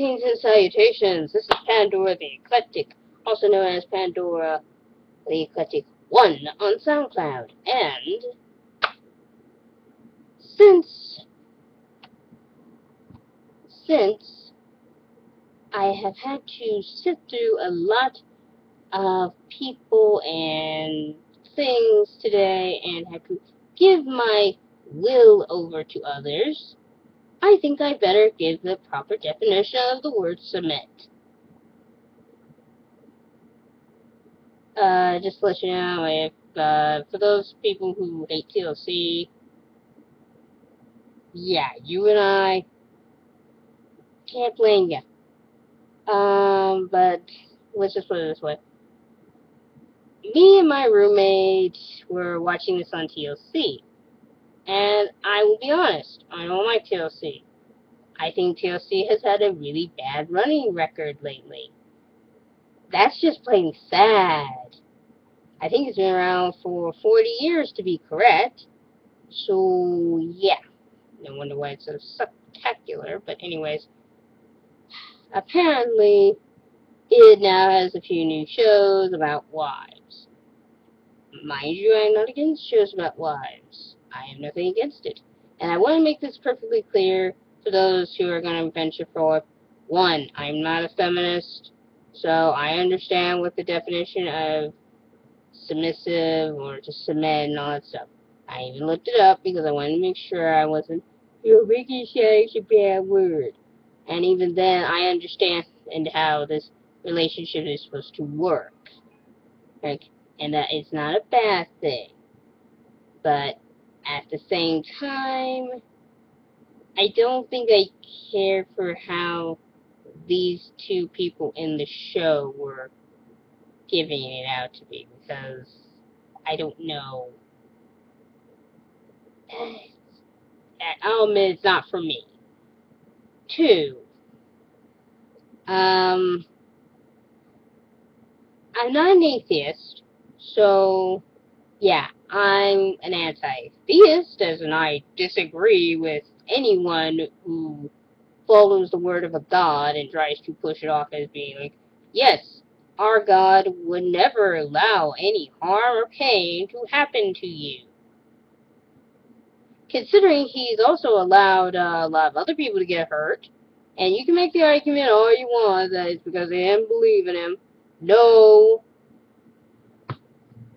Greetings and salutations. This is Pandora the Eclectic, also known as Pandora the Eclectic 1 on SoundCloud. And since I have had to sit through a lot of people and things today and had to give my will over to others, I think I better give the proper definition of the word submit. Just to let you know, if, for those people who hate TLC, yeah, you and I can't blame you. But let's just put it this way. Me and my roommate were watching this on TLC, and I will be honest, I don't like TLC. I think TLC has had a really bad running record lately. That's just plain sad. I think it's been around for 40 years to be correct. So, yeah. No wonder why it's so spectacular. But anyways, apparently, it now has a few new shows about wives. Mind you, I'm not against shows about wives. I have nothing against it. And I want to make this perfectly clear to those who are going to venture forth. One, I'm not a feminist, so I understand what the definition of submissive or to submit and all that stuff. I even looked it up because I wanted to make sure I wasn't, making sure it's a bad word. And even then, I understand and how this relationship is supposed to work. Like, and that it's not a bad thing. But at the same time, I don't think I care for how these two people in the show were giving it out to be, because I don't know. I'll admit it's not for me. Two, I'm not an atheist, so yeah, I'm an anti-theist, as in I disagree with anyone who follows the word of a god and tries to push it off as being like, yes, our God would never allow any harm or pain to happen to you. Considering he's also allowed a lot of other people to get hurt, and you can make the argument all you want that it's because they didn't believe in him. No,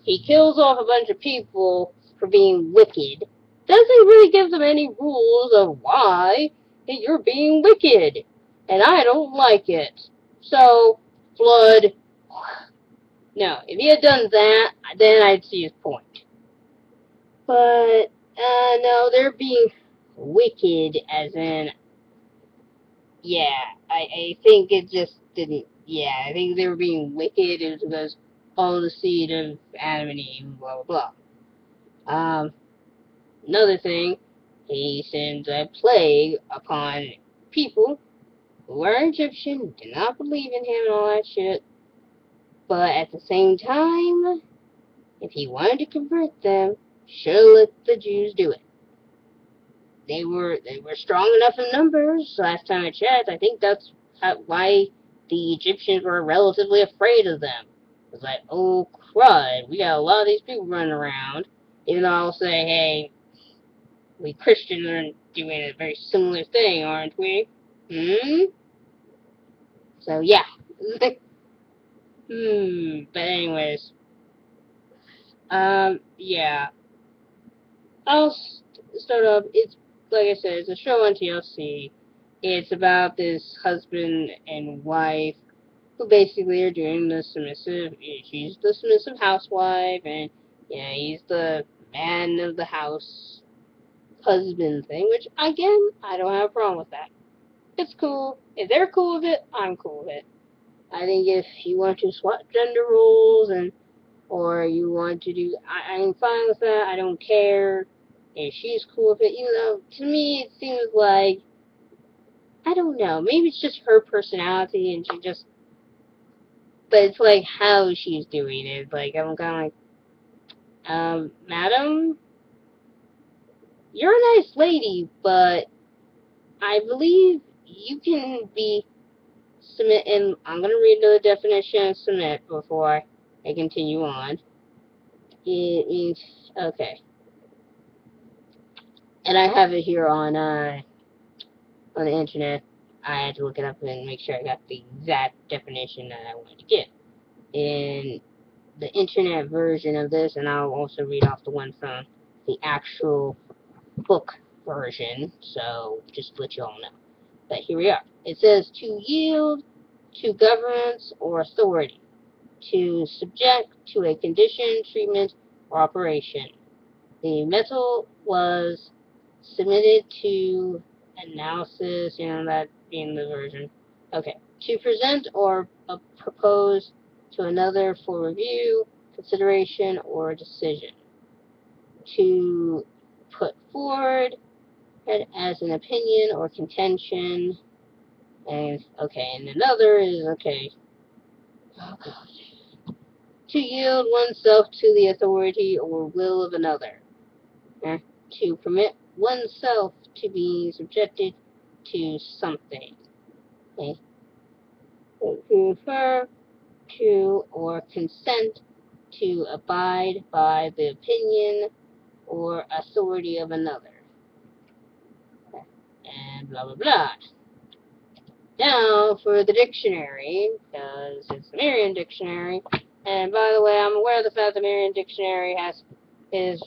he kills off a bunch of people for being wicked. Doesn't really give them any rules of why you're being wicked, and I don't like it. So, flood. No, if he had done that, then I'd see his point. But, no, they're being wicked, as in, yeah, I think it just didn't, yeah, I think they were being wicked. It was because all the seed of Adam and Eve, blah, blah, blah. Another thing, he sends a plague upon people who were Egyptian, did not believe in him and all that shit. But at the same time, if he wanted to convert them, should have let the Jews do it. They were strong enough in numbers. Last time I checked, I think that's why the Egyptians were relatively afraid of them. It was like, oh crud, we got a lot of these people running around. Even though I'll say, hey, we Christians are doing a very similar thing, aren't we? So yeah. But anyways, yeah. I'll start off. It's like I said, it's a show on TLC. It's about this husband and wife who basically are doing the submissive. She's the submissive housewife, and yeah, he's the man of the house husband thing. Which again, I don't have a problem with that. It's cool. If they're cool with it, I'm cool with it. I think if you want to swap gender roles or you want to do, I'm fine with that. I don't care if she's cool with it. Even though, to me, it seems like, I don't know, maybe it's just her personality and she just, but it's like how she's doing it. Like, I'm kind of like, madam, you're a nice lady, but I believe you can be submit, and I'm going to read the definition of submit before I continue on. It means, okay. And I have it here on the internet. I had to look it up and make sure I got the exact definition that I wanted to get. In the internet version of this, and I'll also read off the one from the actual book version, so just to let you all know. But here we are. It says to yield to governance or authority, to subject to a condition, treatment, or operation. The metal was submitted to analysis, that being the version. Okay. To present or propose to another for review, consideration, or decision. To put forward as an opinion or contention. And, okay, and another is, okay. Oh, God. To yield oneself to the authority or will of another. To permit oneself to be subjected to something. Okay. To refer to or consent to abide by the opinion or authority of another. Okay. And blah blah blah. Now for the dictionary, because it's the Merriam Dictionary. And by the way, I'm aware of the fact the Merriam Dictionary is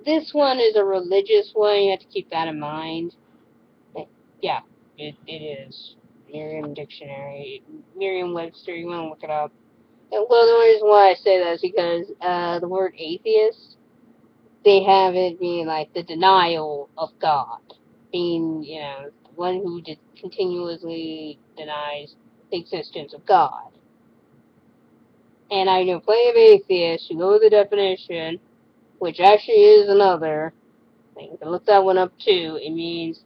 this one is a religious one. You have to keep that in mind. Yeah, it is. Merriam Dictionary. Merriam-Webster, you want to look it up. And, well, the reason why I say that is because the word atheist, they have it being like the denial of God. Being, one who continuously denies the existence of God. And I know plenty of atheists who know the definition, which actually is another. You can look that one up too. It means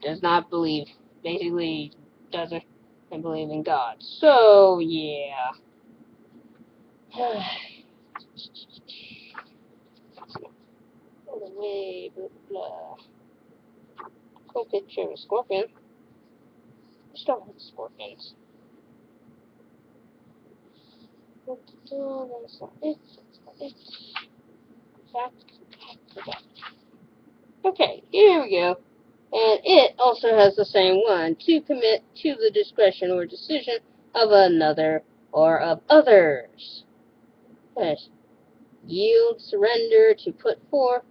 does not believe, basically doesn't believe in God. So, yeah. Away, blah, blah. Cool picture of a scorpion. Just don't like scorpions. That's not it. That's not it. Okay, here we go. And it also has the same one. To commit to the discretion or decision of another or of others. Yes. Yield, surrender, to put forth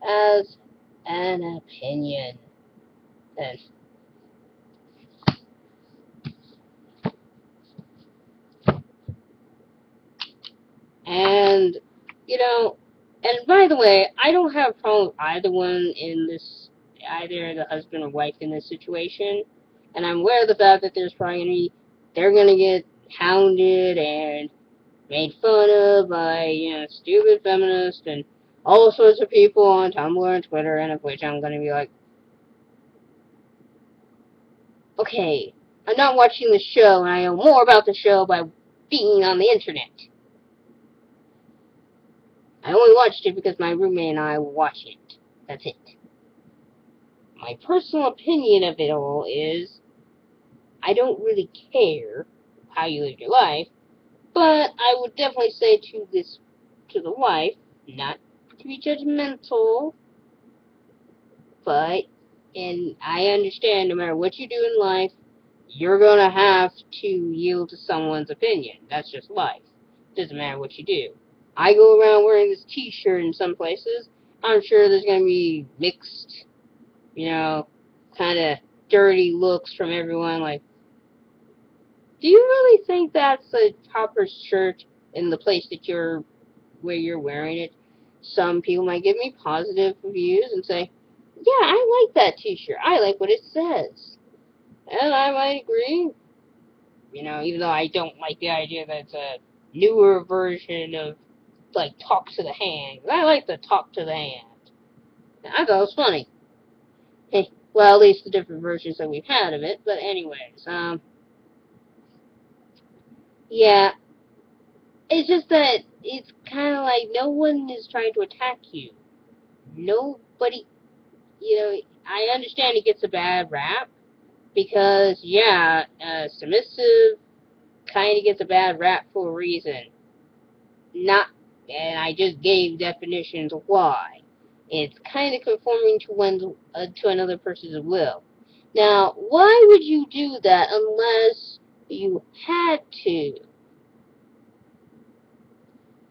as an opinion. Yes. And, and by the way, I don't have a problem with either one in this, either the husband or wife in this situation. And I'm aware of the fact that there's probably they're going to get hounded and made fun of by, stupid feminists and all sorts of people on Tumblr and Twitter, and of which I'm going to be like, okay, I'm not watching the show, and I know more about the show by being on the internet. I only watched it because my roommate and I watch it. That's it. My personal opinion of it all is, I don't really care how you live your life, but I would definitely say to the wife, not to be judgmental, but, and I understand no matter what you do in life, you're going to have to yield to someone's opinion. That's just life. Doesn't matter what you do. I go around wearing this t-shirt in some places. I'm sure there's going to be mixed, kind of dirty looks from everyone. Like, do you really think that's a proper shirt in the place that where you're wearing it? Some people might give me positive reviews and say, yeah, I like that t-shirt. I like what it says. And I might agree. Even though I don't like the idea that it's a newer version of, like, talk to the hand. I like the talk to the hand. I thought it was funny. Hey, well, at least the different versions that we've had of it. But anyways, yeah. It's just that it's kind of like no one is trying to attack you. Nobody, I understand it gets a bad rap, Because, yeah, submissive kind of gets a bad rap for a reason. Not, and I just gave definitions of why. It's kind of conforming to another person's will. Now, why would you do that unless you had to?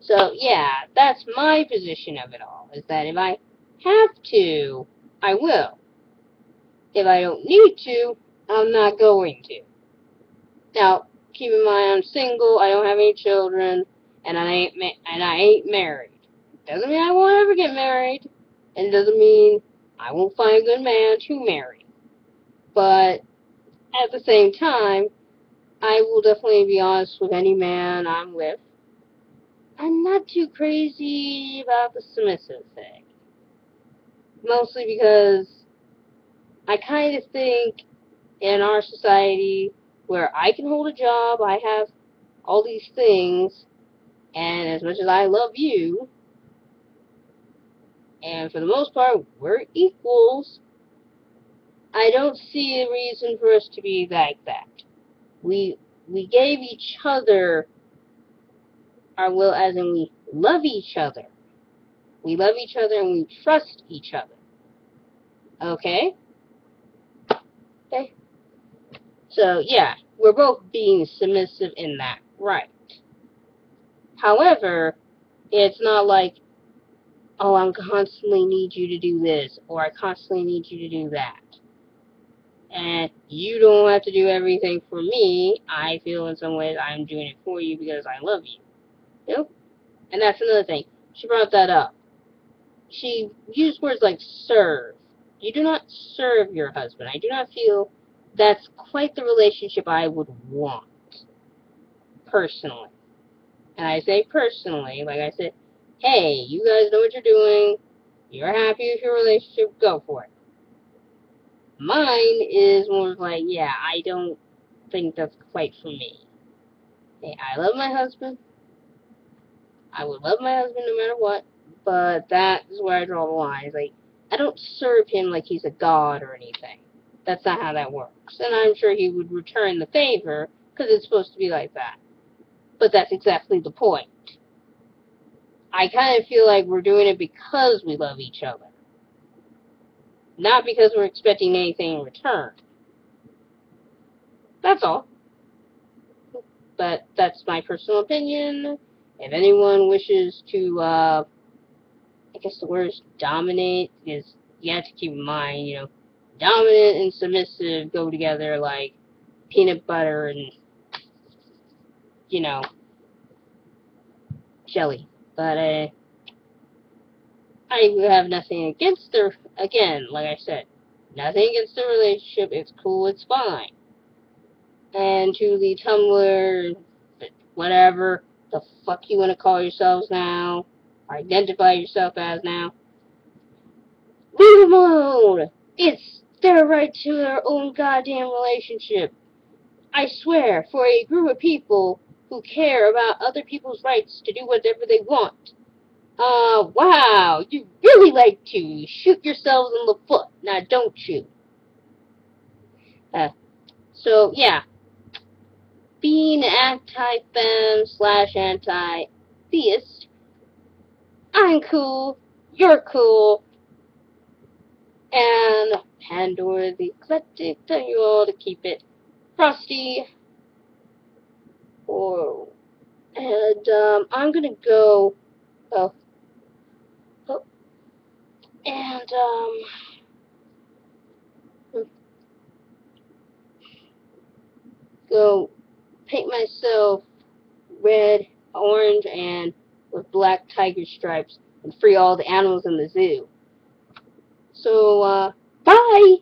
So, yeah, that's my position of it all, is that if I have to, I will. If I don't need to, I'm not going to. Now, keep in mind, I'm single, I don't have any children, and I ain't married. Doesn't mean I won't ever get married, and it doesn't mean I won't find a good man to marry. But at the same time, I will definitely be honest with any man I'm with. I'm not too crazy about the submissive thing. Mostly because I kind of think in our society where I can hold a job, I have all these things, and as much as I love you, and for the most part, we're equals, I don't see a reason for us to be like that. We gave each other our will, as in we love each other. We love each other and we trust each other. Okay? Okay? So, yeah, we're both being submissive in that, right. However, it's not like, oh, I constantly need you to do this, or I constantly need you to do that. And you don't have to do everything for me. I feel in some ways I'm doing it for you because I love you. You know? And that's another thing. She brought that up. She used words like serve. You do not serve your husband. I do not feel that's quite the relationship I would want, personally. And I say personally, like I said, hey, you guys know what you're doing. You're happy with your relationship, go for it. Mine is more like, yeah, I don't think that's quite for me. Hey, I love my husband. I would love my husband no matter what, but that is where I draw the line. Like, I don't serve him like he's a god or anything. That's not how that works. And I'm sure he would return the favor, because it's supposed to be like that. But that's exactly the point. I kind of feel like we're doing it because we love each other. Not because we're expecting anything in return. That's all. But that's my personal opinion. If anyone wishes to, I guess the word is dominate, is you have to keep in mind, you know, dominant and submissive go together like peanut butter and, you know, jelly. But, I have nothing against the, again, like I said, nothing against the relationship. It's cool, it's fine. And to the Tumblr, whatever the fuck you want to call yourselves now, or identify yourself as now, leave them alone! It's their right to their own goddamn relationship. I swear, for a group of people who care about other people's rights to do whatever they want. Wow, you really like to shoot yourselves in the foot, now don't you? So, yeah. Being anti-fem / anti-theist, I'm cool, you're cool, and Pandora the Eclectic, tell you all to keep it frosty. And, I'm gonna go, and, go paint myself red, orange, and with black tiger stripes, and free all the animals in the zoo. So, bye!